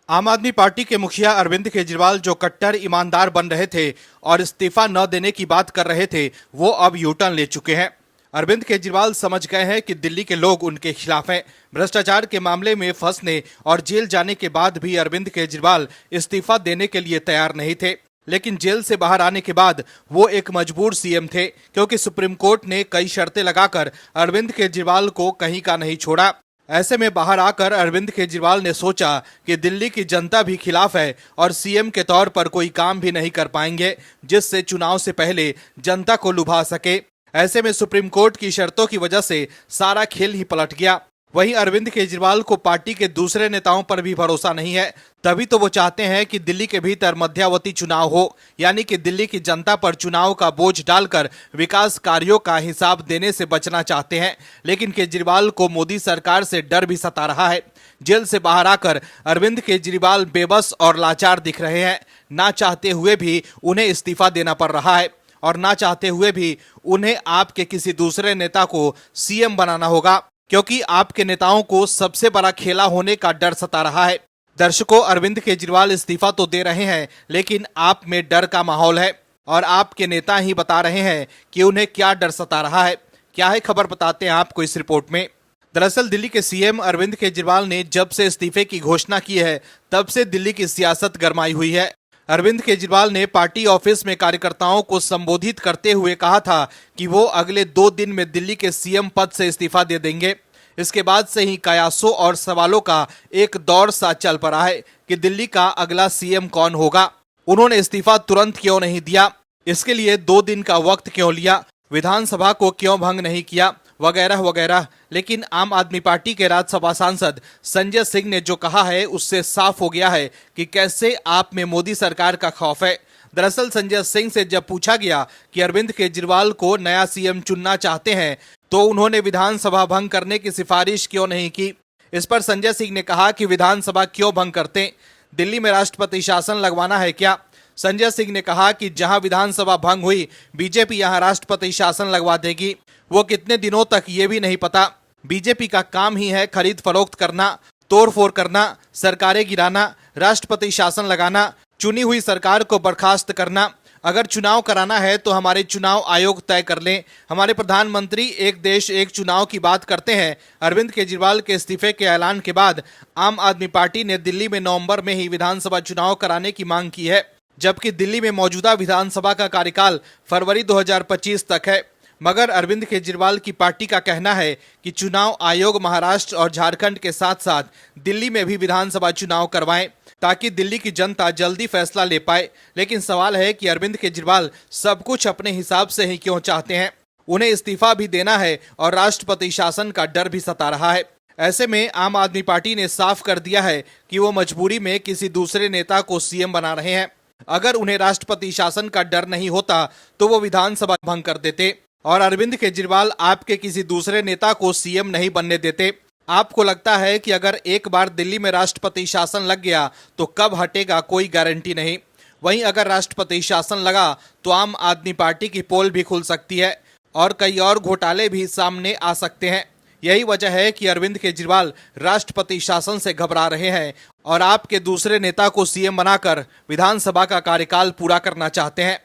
आम आदमी पार्टी के मुखिया अरविंद केजरीवाल जो कट्टर ईमानदार बन रहे थे और इस्तीफा न देने की बात कर रहे थे, वो अब यू टर्न ले चुके हैं। अरविंद केजरीवाल समझ गए हैं कि दिल्ली के लोग उनके खिलाफ हैं। भ्रष्टाचार के मामले में फंसने और जेल जाने के बाद भी अरविंद केजरीवाल इस्तीफा देने के लिए तैयार नहीं थे, लेकिन जेल से बाहर आने के बाद वो एक मजबूर सीएम थे, क्योंकि सुप्रीम कोर्ट ने कई शर्तें लगाकर अरविंद केजरीवाल को कहीं का नहीं छोड़ा। ऐसे में बाहर आकर अरविंद केजरीवाल ने सोचा कि दिल्ली की जनता भी खिलाफ है और सीएम के तौर पर कोई काम भी नहीं कर पाएंगे जिससे चुनाव से पहले जनता को लुभा सके। ऐसे में सुप्रीम कोर्ट की शर्तों की वजह से सारा खेल ही पलट गया। वहीं अरविंद केजरीवाल को पार्टी के दूसरे नेताओं पर भी भरोसा नहीं है, तभी तो वो चाहते हैं कि दिल्ली के भीतर मध्यावधि चुनाव हो, यानी कि दिल्ली की जनता पर चुनाव का बोझ डालकर विकास कार्यों का हिसाब देने से बचना चाहते हैं। लेकिन केजरीवाल को मोदी सरकार से डर भी सता रहा है। जेल से बाहर आकर अरविंद केजरीवाल बेबस और लाचार दिख रहे हैं। ना चाहते हुए भी उन्हें इस्तीफा देना पड़ रहा है और ना चाहते हुए भी उन्हें आपके किसी दूसरे नेता को सीएम बनाना होगा, क्योंकि आपके नेताओं को सबसे बड़ा खेला होने का डर सता रहा है। दर्शकों, अरविंद केजरीवाल इस्तीफा तो दे रहे हैं, लेकिन आप में डर का माहौल है और आपके नेता ही बता रहे हैं कि उन्हें क्या डर सता रहा है। क्या है खबर, बताते हैं आपको इस रिपोर्ट में। दरअसल दिल्ली के सीएम अरविंद केजरीवाल ने जब से इस्तीफे की घोषणा की है, तब से दिल्ली की सियासत गरमाई हुई है। अरविंद केजरीवाल ने पार्टी ऑफिस में कार्यकर्ताओं को संबोधित करते हुए कहा था कि वो अगले 2 दिन में दिल्ली के सीएम पद से इस्तीफा दे देंगे। इसके बाद से ही कयासों और सवालों का एक दौर सा चल पड़ा है कि दिल्ली का अगला सीएम कौन होगा। उन्होंने इस्तीफा तुरंत क्यों नहीं दिया, इसके लिए 2 दिन का वक्त क्यों लिया, विधानसभा को क्यों भंग नहीं किया, वगैरह वगैरह। लेकिन आम आदमी पार्टी के राज्यसभा सांसद संजय सिंह ने जो कहा है, उससे साफ हो गया है कि कैसे आप में मोदी सरकार का खौफ है। दरअसल संजय सिंह से जब पूछा गया कि अरविंद केजरीवाल को नया सीएम चुनना चाहते हैं, तो उन्होंने विधानसभा भंग करने की सिफारिश क्यों नहीं की। इस पर संजय सिंह ने कहा कि विधानसभा क्यों भंग करते, दिल्ली में राष्ट्रपति शासन लगवाना है क्या। संजय सिंह ने कहा कि जहां विधानसभा भंग हुई, बीजेपी यहां राष्ट्रपति शासन लगवा देगी। वो कितने दिनों तक ये भी नहीं पता। बीजेपी का काम ही है खरीद फरोख्त करना, तोड़फोड़ करना, सरकारें गिराना, राष्ट्रपति शासन लगाना, चुनी हुई सरकार को बर्खास्त करना। अगर चुनाव कराना है तो हमारे चुनाव आयोग तय कर लें। हमारे प्रधानमंत्री एक देश एक चुनाव की बात करते हैं। अरविंद केजरीवाल के इस्तीफे के ऐलान के बाद आम आदमी पार्टी ने दिल्ली में नवंबर में ही विधानसभा चुनाव कराने की मांग की है, जबकि दिल्ली में मौजूदा विधानसभा का कार्यकाल फरवरी 2025 तक है। मगर अरविंद केजरीवाल की पार्टी का कहना है कि चुनाव आयोग महाराष्ट्र और झारखंड के साथ साथ दिल्ली में भी विधानसभा चुनाव करवाएं, ताकि दिल्ली की जनता जल्दी फैसला ले पाए। लेकिन सवाल है कि अरविंद केजरीवाल सब कुछ अपने हिसाब से ही क्यों चाहते हैं। उन्हें इस्तीफा भी देना है और राष्ट्रपति शासन का डर भी सता रहा है। ऐसे में आम आदमी पार्टी ने साफ कर दिया है कि वो मजबूरी में किसी दूसरे नेता को सीएम बना रहे हैं। अगर उन्हें राष्ट्रपति शासन का डर नहीं होता तो वो विधानसभा भंग कर देते और अरविंद केजरीवाल आपके किसी दूसरे नेता को सीएम नहीं बनने देते। आपको लगता है कि अगर एक बार दिल्ली में राष्ट्रपति शासन लग गया तो कब हटेगा, कोई गारंटी नहीं। वहीं अगर राष्ट्रपति शासन लगा तो आम आदमी पार्टी की पोल भी खुल सकती है और कई और घोटाले भी सामने आ सकते हैं। यही वजह है कि अरविंद केजरीवाल राष्ट्रपति शासन से घबरा रहे हैं और आपके दूसरे नेता को सीएम बनाकर विधानसभा का कार्यकाल पूरा करना चाहते हैं।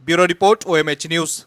Bureau report, OMH news.